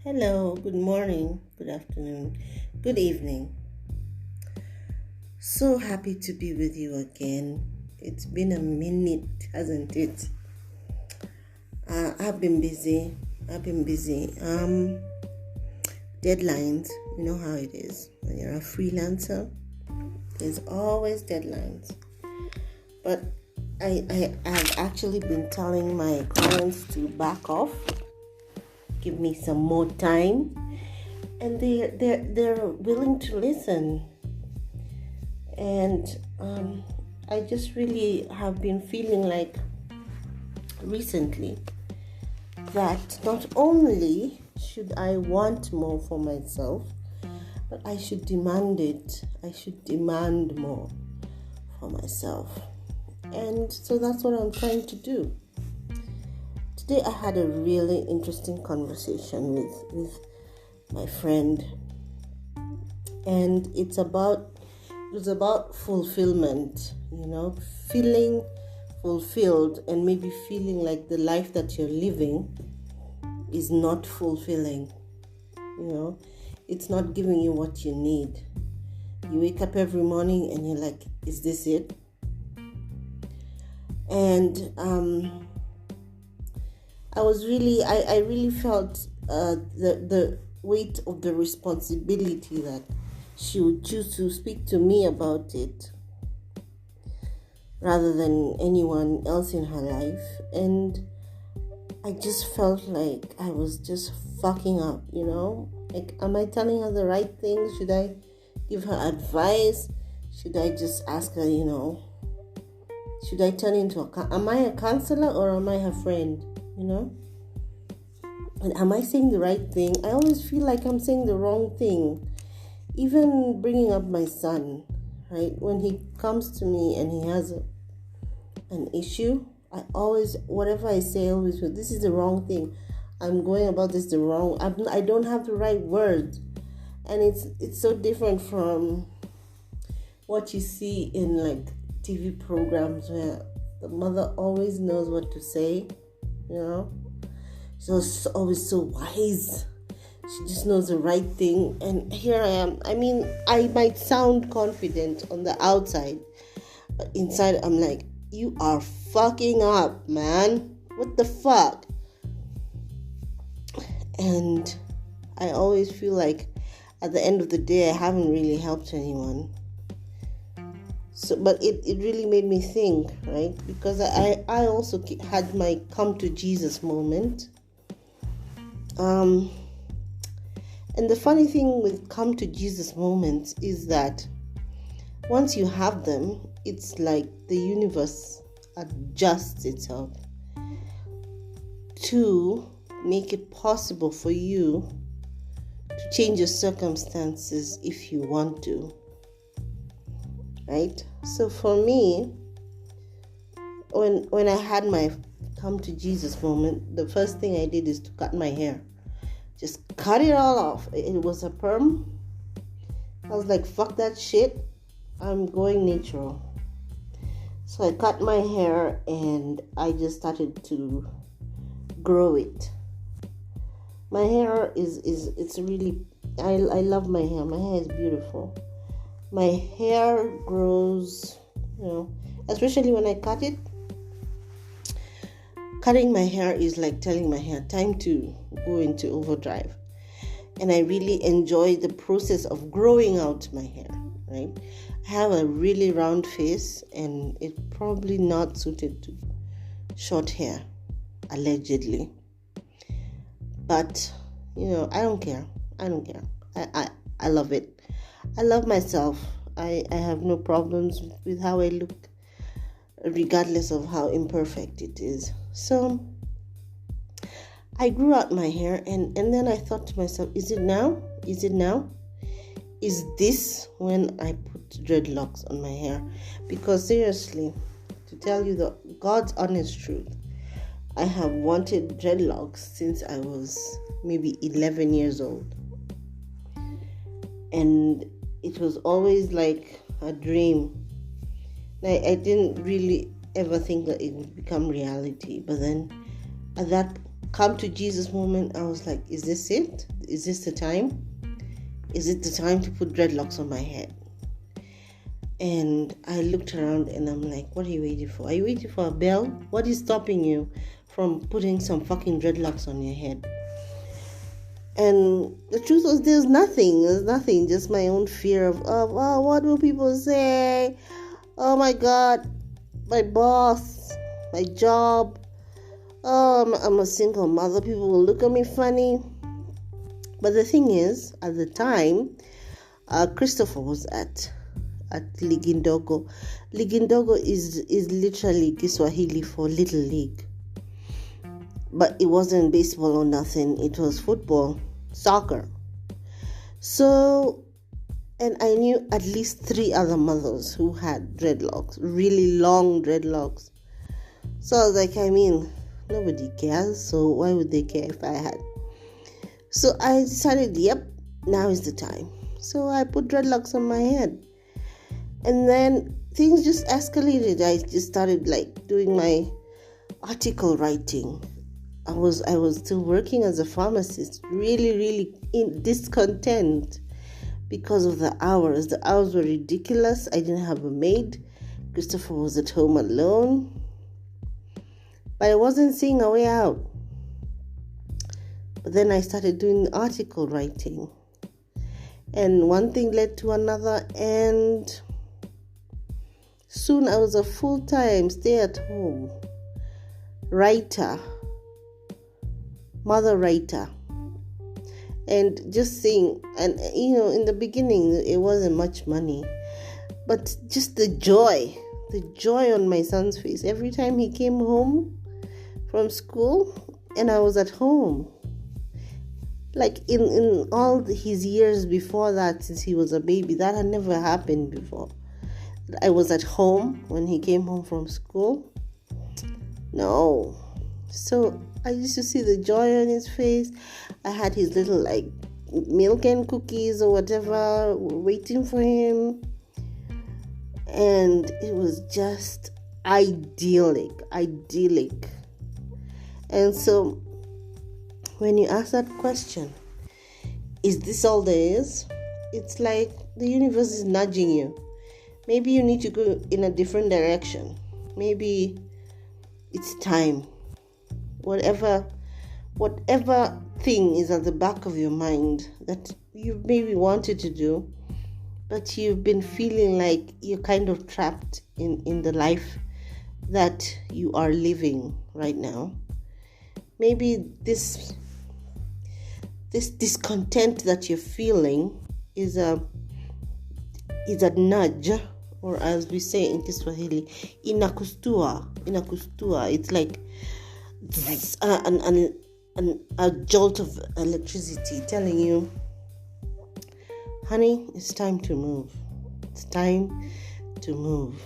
Hello, good morning, good afternoon, good evening. So happy to be with you again. It's been a minute, hasn't it? I've been busy. Deadlines, you know how it is. When you're a freelancer, there's always deadlines. But I have actually been telling my clients to back off, give me some more time, and they're willing to listen. And I just really have been feeling like recently that not only should I want more for myself, but I should demand it. I should demand more for myself. And so that's what I'm trying to do. Today I had a really interesting conversation with my friend, and it was about fulfillment, feeling fulfilled and maybe feeling like the life that you're living is not fulfilling. It's not giving you what you need. You wake up every morning and you're like, is this it? And I really felt the weight of the responsibility that she would choose to speak to me about it rather than anyone else in her life. And I just felt like I was just fucking up, Like, am I telling her the right thing? Should I give her advice? Should I just ask her, should I turn into am I a counselor or am I her friend, And am I saying the right thing? I always feel like I'm saying the wrong thing. Even bringing up my son, right? When he comes to me and he has an issue, whatever I say, I always feel this is the wrong thing. I'm going about this the wrong. I don't have the right words, and it's so different from what you see in like TV programs where the mother always knows what to say. She's always so wise. She just knows the right thing. And here I am. I mean, I might sound confident on the outside, but inside I'm like, you are fucking up, man. What the fuck? And I always feel like at the end of the day, I haven't really helped anyone. So, but it really made me think, right? Because I also had my come to Jesus moment. And the funny thing with come to Jesus moments is that once you have them, it's like the universe adjusts itself to make it possible for you to change your circumstances if you want to, right? So for me, when I had my come to Jesus moment, the first thing I did is to cut my hair. Just cut it all off. It was a perm. I was like, fuck that shit. I'm going natural. So I cut my hair and I just started to grow it. My hair it's really, I love my hair. My hair is beautiful. My hair grows, especially when I cut it. Cutting my hair is like telling my hair, time to go into overdrive. And I really enjoy the process of growing out my hair, right? I have a really round face and it's probably not suited to short hair, allegedly. But, I don't care. I love it. I love myself. I have no problems with how I look, regardless of how imperfect it is. So I grew out my hair and then I thought to myself, is it now? Is this when I put dreadlocks on my hair? Because seriously, to tell you the God's honest truth, I have wanted dreadlocks since I was maybe 11 years old. And it was always like a dream. I didn't really ever think that it would become reality. But then at come to Jesus moment, I was like, is this it? Is this the time? Is it the time to put dreadlocks on my head? And I looked around and I'm like, what are you waiting for? Are you waiting for a bell? What is stopping you from putting some fucking dreadlocks on your head? And the truth was, there's nothing, just my own fear of oh, what will people say? Oh my God, my boss, my job. Oh, I'm a single mother. People will look at me funny. But the thing is, at the time, Christopher was at Ligindogo. Ligindogo is literally Kiswahili for Little League. But it wasn't baseball or nothing. It was football, soccer. So, and I knew at least 3 other mothers who had dreadlocks, really long dreadlocks. So I was like, nobody cares. So why would they care if I had? So I decided, yep, now is the time. So I put dreadlocks on my head. And then things just escalated. I just started doing my article writing. I was still working as a pharmacist, really in discontent because of the hours. The hours were ridiculous. I didn't have a maid. Christopher was at home alone. But I wasn't seeing a way out. But then I started doing article writing. And one thing led to another, and soon I was a full-time stay-at-home mother writer. And just seeing, and in the beginning, it wasn't much money. But just the joy on my son's face. Every time he came home from school and I was at home. Like in all his years before that, since he was a baby, that had never happened before. I was at home when he came home from school. No. So I used to see the joy on his face. I had his little milk and cookies or whatever waiting for him. And it was just idyllic. And so when you ask that question, is this all there is? It's like the universe is nudging you. Maybe you need to go in a different direction. Maybe it's time. Whatever thing is at the back of your mind that you maybe wanted to do, but you've been feeling like you're kind of trapped in the life that you are living right now. Maybe this discontent that you're feeling is a nudge, or as we say in Kiswahili, inakustua. It's like a jolt of electricity telling you, honey, it's time to move. It's time to move.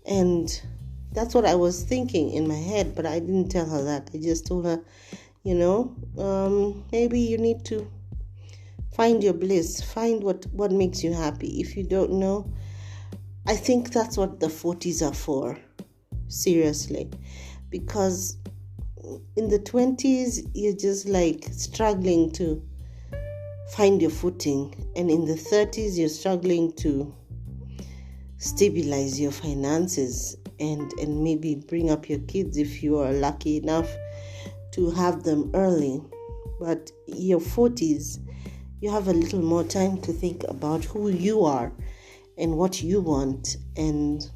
And that's what I was thinking in my head, but I didn't tell her that. I just told her, maybe you need to find your bliss, find what makes you happy. If you don't know, I think that's what the 40s are for, seriously, because in the 20s, you're just struggling to find your footing, and in the 30s, you're struggling to stabilize your finances and maybe bring up your kids if you are lucky enough to have them early. But your 40s, you have a little more time to think about who you are and what you want and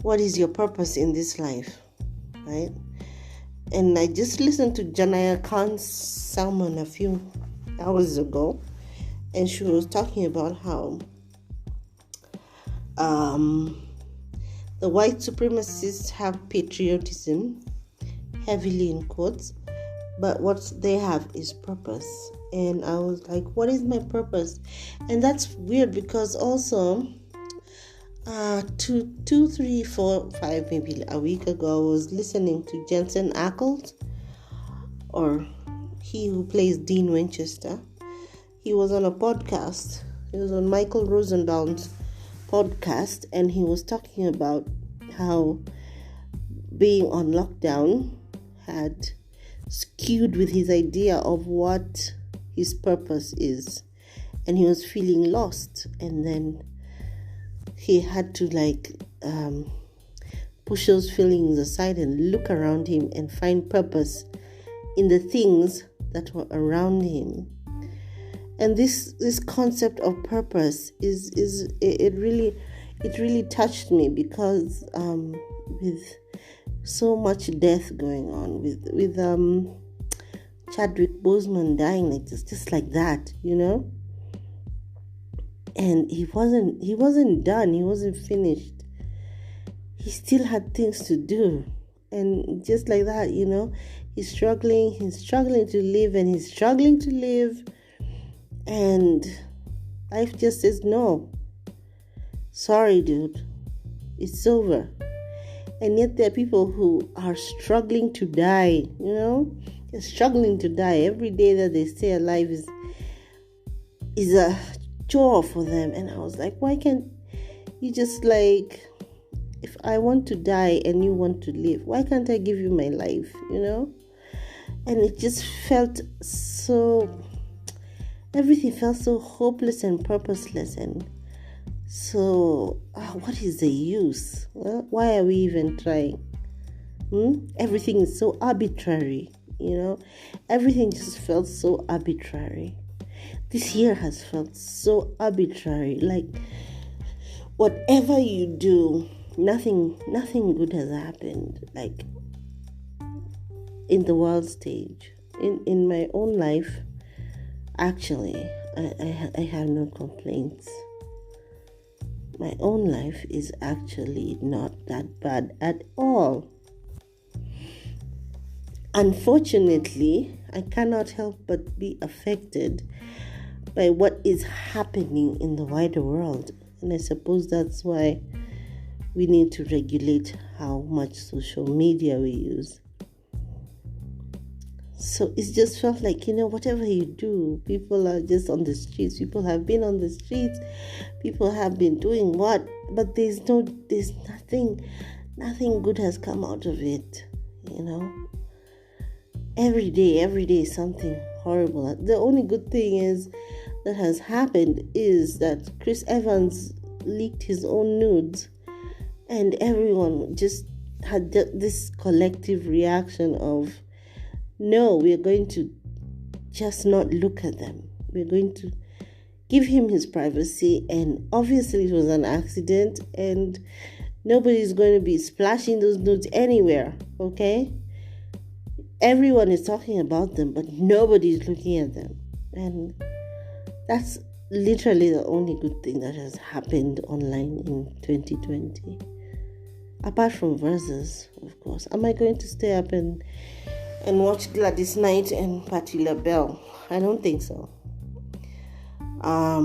what is your purpose in this life, right? And I just listened to Janaya Khan's sermon a few hours ago, and she was talking about how the white supremacists have patriotism, heavily in quotes, but what they have is purpose. And I was like, what is my purpose? And that's weird because also 2, 3, 4, 5, maybe a week ago, I was listening to Jensen Ackles, or he who plays Dean Winchester. He was on a podcast. He was on Michael Rosenbaum's podcast, and he was talking about how being on lockdown had skewed with his idea of what his purpose is, and he was feeling lost. And then he had to push those feelings aside and look around him and find purpose in the things that were around him. And this concept of purpose it really touched me, because with so much death going on, with Chadwick Boseman dying just like that, and he wasn't done, he wasn't finished, he still had things to do. And just like that, he's struggling to live, and he's struggling to live, and life just says, no, sorry dude, it's over. And yet there are people who are struggling to die, they're struggling to die. Every day that they stay alive is a chore for them. And I was like, why can't you just if I want to die and you want to live, why can't I give you my life, And it just felt everything felt so hopeless and purposeless, and so what is the use? Well, why are we even trying? Everything is so arbitrary, everything just felt so arbitrary. This year has felt so arbitrary, whatever you do, nothing good has happened, in the world stage. In my own life, actually, I have no complaints. My own life is actually not that bad at all. Unfortunately, I cannot help but be affected by what is happening in the wider world. And I suppose that's why we need to regulate how much social media we use. So it just felt like, whatever you do, people are just on the streets. People have been on the streets. People have been doing what? But there's nothing good has come out of it, Every day something horrible. The only good thing that has happened is that Chris Evans leaked his own nudes, and everyone just had this collective reaction of, no, we're going to just not look at them. We're going to give him his privacy, and obviously it was an accident, and nobody's going to be splashing those nudes anywhere, okay? Everyone is talking about them, but nobody's looking at them. And that's literally the only good thing that has happened online in 2020. Apart from Versus, of course. Am I going to stay up and watch Gladys Knight and Patti LaBelle? I don't think so. I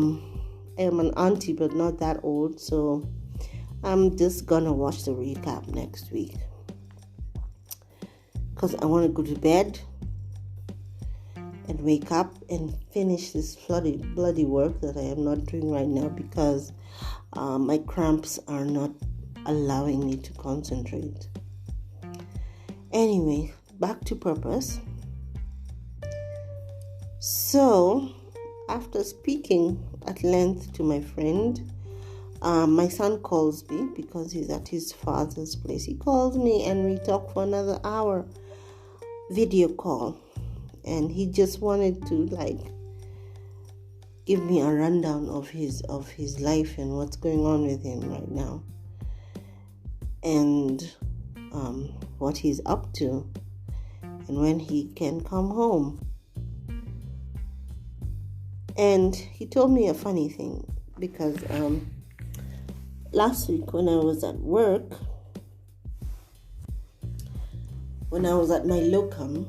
am an auntie, but not that old, so I'm just gonna watch the recap next week, because I want to go to bed and wake up and finish this bloody work that I am not doing right now, because my cramps are not allowing me to concentrate. Anyway, back to purpose. So, after speaking at length to my friend, my son calls me because he's at his father's place. He calls me and we talk for another hour, video call, and he just wanted to give me a rundown of his life and what's going on with him right now, and what he's up to, and when he can come home. And he told me a funny thing, because last week when I was at work, when I was at my locum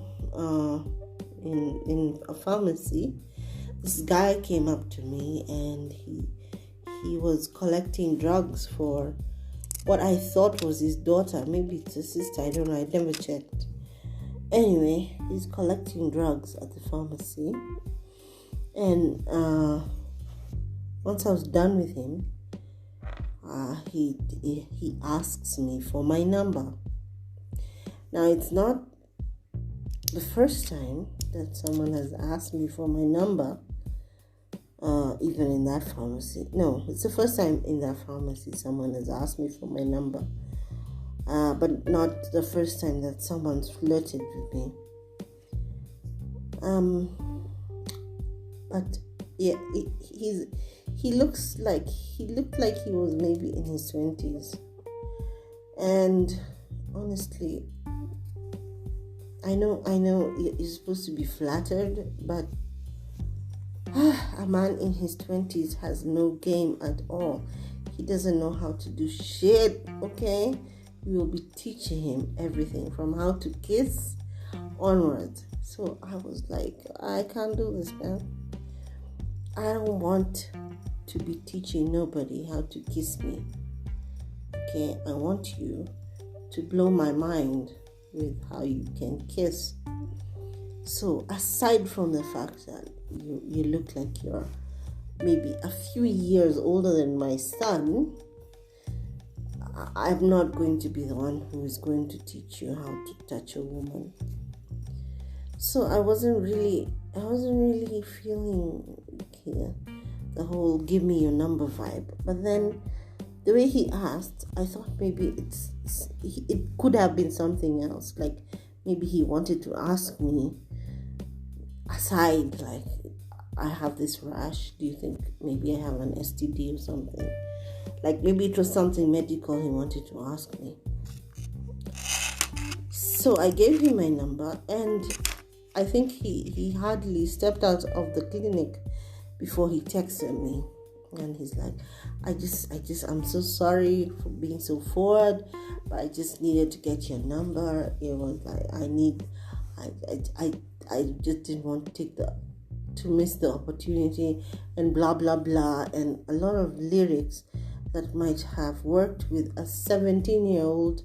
in a pharmacy, this guy came up to me and he was collecting drugs for what I thought was his daughter. Maybe it's a sister, I don't know, I never checked. Anyway, he's collecting drugs at the pharmacy. And once I was done with him, he asks me for my number. Now, it's not the first time that someone has asked me for my number, even in that pharmacy. No, it's the first time in that pharmacy someone has asked me for my number, but not the first time that someone's flirted with me. But yeah, he looked like he was maybe in his 20s, and honestly, I know you're supposed to be flattered, but a man in his 20s has no game at all. He doesn't know how to do shit, okay? We will be teaching him everything from how to kiss onwards. So I was like, I can't do this, man. I don't want to be teaching nobody how to kiss me. Okay, I want you to blow my mind with how you can kiss. So aside from the fact that you look like you're maybe a few years older than my son, I'm not going to be the one who is going to teach you how to touch a woman. So I wasn't really feeling the whole give me your number vibe. But then the way he asked, I thought maybe it could have been something else. Like maybe he wanted to ask me aside, like, I have this rash. Do you think maybe I have an STD or something? Like maybe it was something medical he wanted to ask me. So I gave him my number, and I think he hardly stepped out of the clinic before he texted me. And he's like, I'm so sorry for being so forward, but I just needed to get your number. It was like, I just didn't want to miss the opportunity, and blah, blah, blah. And a lot of lyrics that might have worked with a 17-year-old,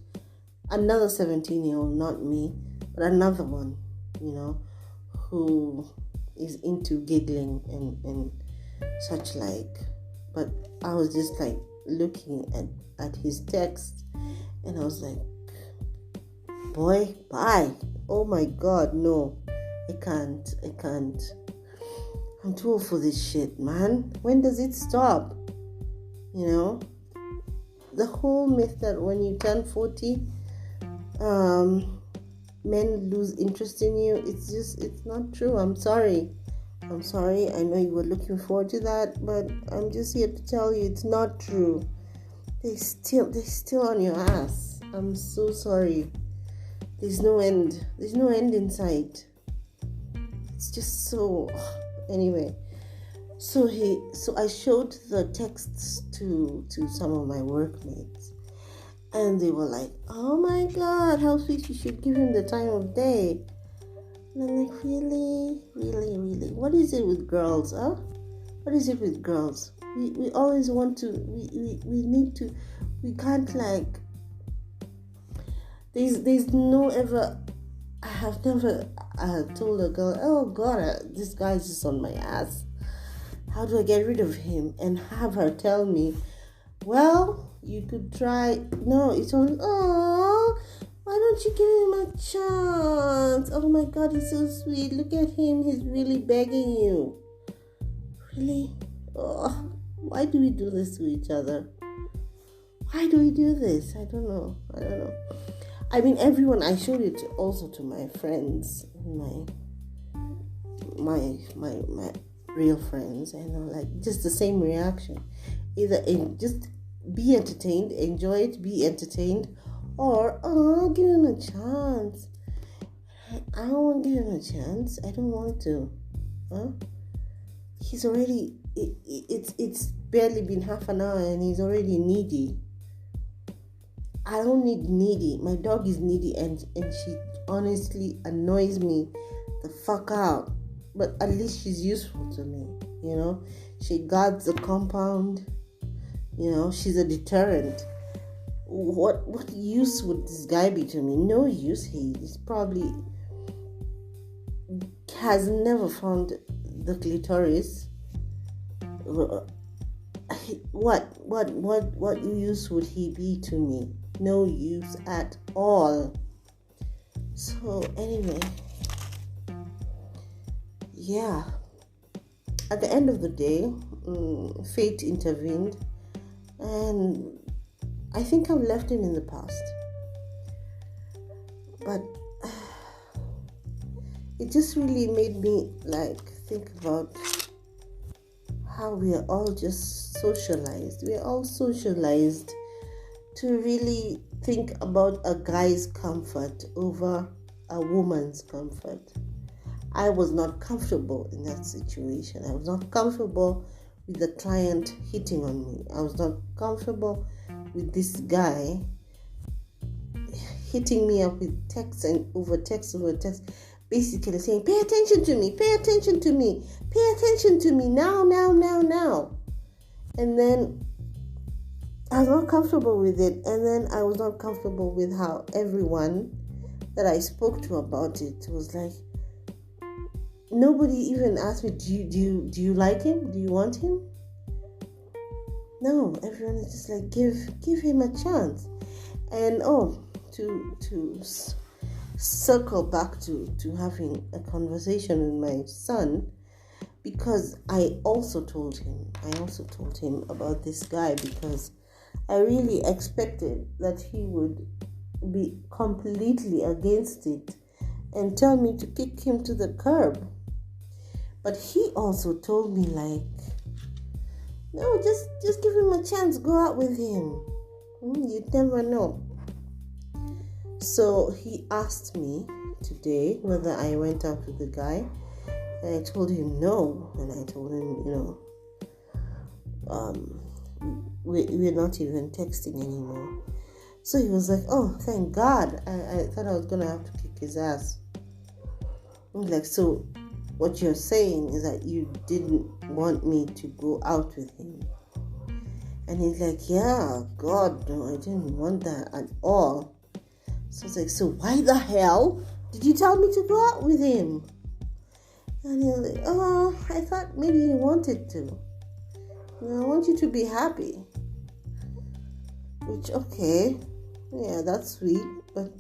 another 17-year-old, not me, but another one, who is into giggling and such like. But I was just like looking at his text, and I was like, boy, bye. Oh my God, no, I can't. I'm too old for this shit, man. When does it stop? The whole myth that when you turn 40, men lose interest in you, it's not true. I'm sorry. I know you were looking forward to that, but I'm just here to tell you it's not true. They're still on your ass. I'm so sorry. There's no end in sight. It's just so... Anyway, so I showed the texts to some of my workmates, and they were like, oh my God, how sweet, you should give him the time of day. And I'm like, really? What is it with girls, huh? What is it with girls? We always want to, we need to, we can't like, there's no ever, I have never told a girl, oh God, this guy's just on my ass. How do I get rid of him? And have her tell me, well, you could try. No, it's on. Oh, why don't you give him a chance? Oh my God, he's so sweet. Look at him. He's really begging you. Really? Oh, why do we do this to each other? Why do we do this? I don't know. I mean, everyone. I showed it also to my friends, my real friends, and like just the same reaction. Either just be entertained, enjoy it, be entertained, or give him a chance. I don't want to give him a chance. I don't want to. He's already. It's barely been half an hour and he's already needy. I don't need needy. My dog is needy, and she honestly annoys me the fuck out. But at least she's useful to me, She guards the compound, She's a deterrent. What use would this guy be to me? No use. He's probably has never found the clitoris. What use would he be to me? No use at all. So anyway, yeah, at the end of the day, fate intervened, and I think I've left him in the past. But it just really made me think about how we are all just socialized. We are all socialized to really think about a guy's comfort over a woman's comfort. I was not comfortable in that situation. I was not comfortable with the client hitting on me. I was not comfortable with this guy hitting me up with text, basically saying, pay attention to me, now. And then I was not comfortable with it. And then I was not comfortable with how everyone that I spoke to about it was like, nobody even asked me, do you like him? Do you want him? No, everyone is just like, give him a chance. And to circle back to having a conversation with my son, because I also told him about this guy, because I really expected that he would be completely against it and tell me to kick him to the curb. But he also told me no, just give him a chance, go out with him. You never know. So he asked me today whether I went out with the guy, and I told him no, and I told him, we're not even texting anymore. So he was like, oh, thank God. I thought I was going to have to kick his ass. I'm like, so what you're saying is that you didn't want me to go out with him? And he's like, yeah, God, no, I didn't want that at all. So I was like, so why the hell did you tell me to go out with him? And he was like, oh, I thought maybe you wanted to. I want you to be happy. Which, okay, yeah, that's sweet. But,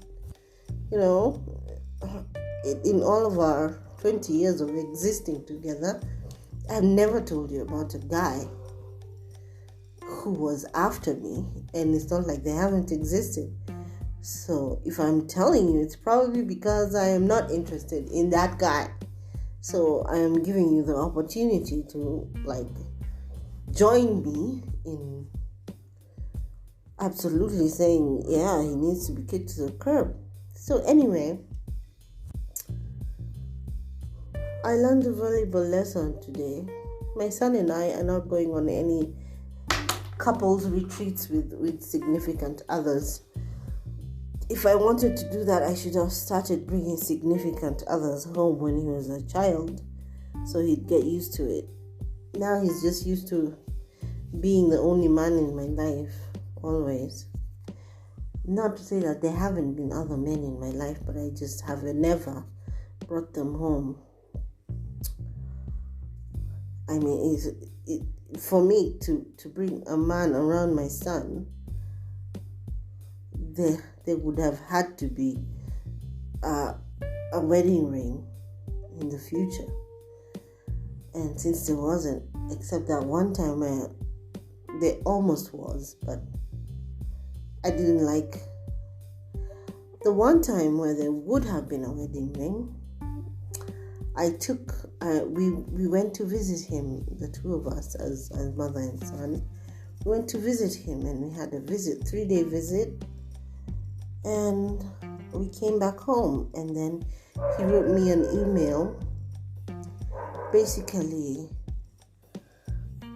in all of our 20 years of existing together, I've never told you about a guy who was after me, and it's not like they haven't existed. So if I'm telling you, it's probably because I am not interested in that guy. So I am giving you the opportunity to join me in absolutely saying, yeah, he needs to be kicked to the curb. So anyway, I learned a valuable lesson today. My son and I are not going on any couples retreats with significant others. If I wanted to do that, I should have started bringing significant others home when he was a child, so he'd get used to it. Now he's just used to being the only man in my life, always. Not to say that there haven't been other men in my life, but I just have never brought them home. I mean, for me to bring a man around my son, there would have had to be a wedding ring in the future. And since there wasn't, except that one time where there almost was, but I didn't like the one time where there would have been a wedding ring. We went to visit him, the two of us as mother and son. We went to visit him, and we had a 3-day visit, and we came back home, and then he wrote me an email basically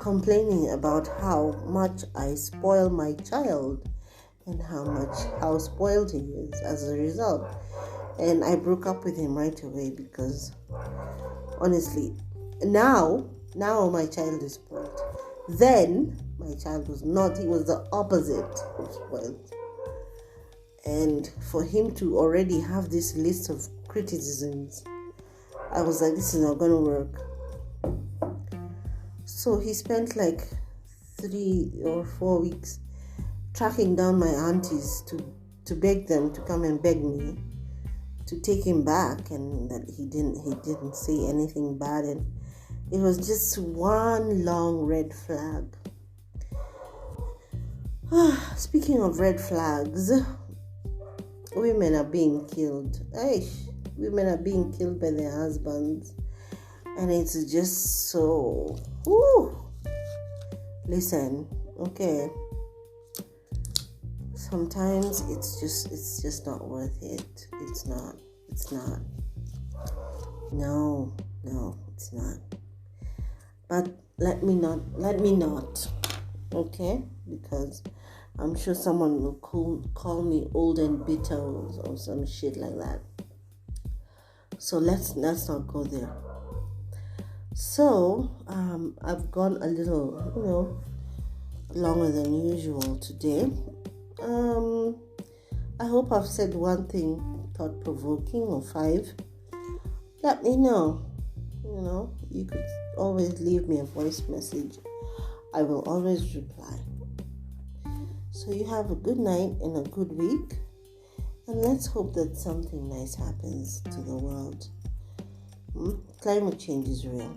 complaining about how much I spoil my child and how spoiled he is as a result. And I broke up with him right away because honestly, now my child is spoiled. Then my child was not. He was the opposite of spoiled. And for him to already have this list of criticisms, I was like, this is not going to work. So he spent 3 or 4 weeks tracking down my aunties to beg them to come and beg me to take him back, and that he didn't say anything bad, and it was just one long red flag. Speaking of red flags, women are being killed. Women are being killed by their husbands, and it's just so. Listen, okay. Sometimes it's just not worth it. It's not. No, it's not. But let me not. Okay? Because I'm sure someone will call me old and bitter or some shit like that. So let's not go there. So I've gone a little, longer than usual today. I hope I've said one thing thought-provoking or 5. Let me know. You could always leave me a voice message. I will always reply. So you have a good night and a good week. And let's hope that something nice happens to the world. Climate change is real.